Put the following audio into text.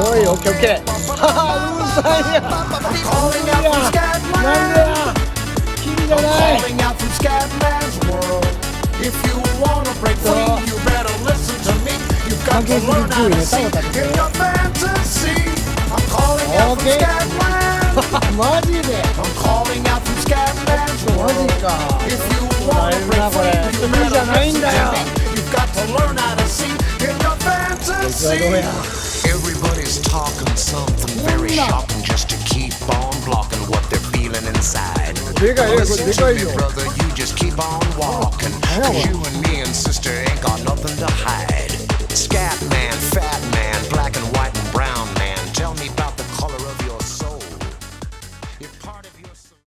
おい、オッケーオッケー。はは、うるさいや。なんでや。君じゃない。負けずにくいね、タオタル。オッケー。マジで。マジか。なれるなこれ。君じゃないんだよ。Everybody's talking something very shocking just to keep on blocking what they're feeling inside. Listen to me, brother, you just keep on walking. 'Cause you and me and sister ain't got nothing to hide. Scatman,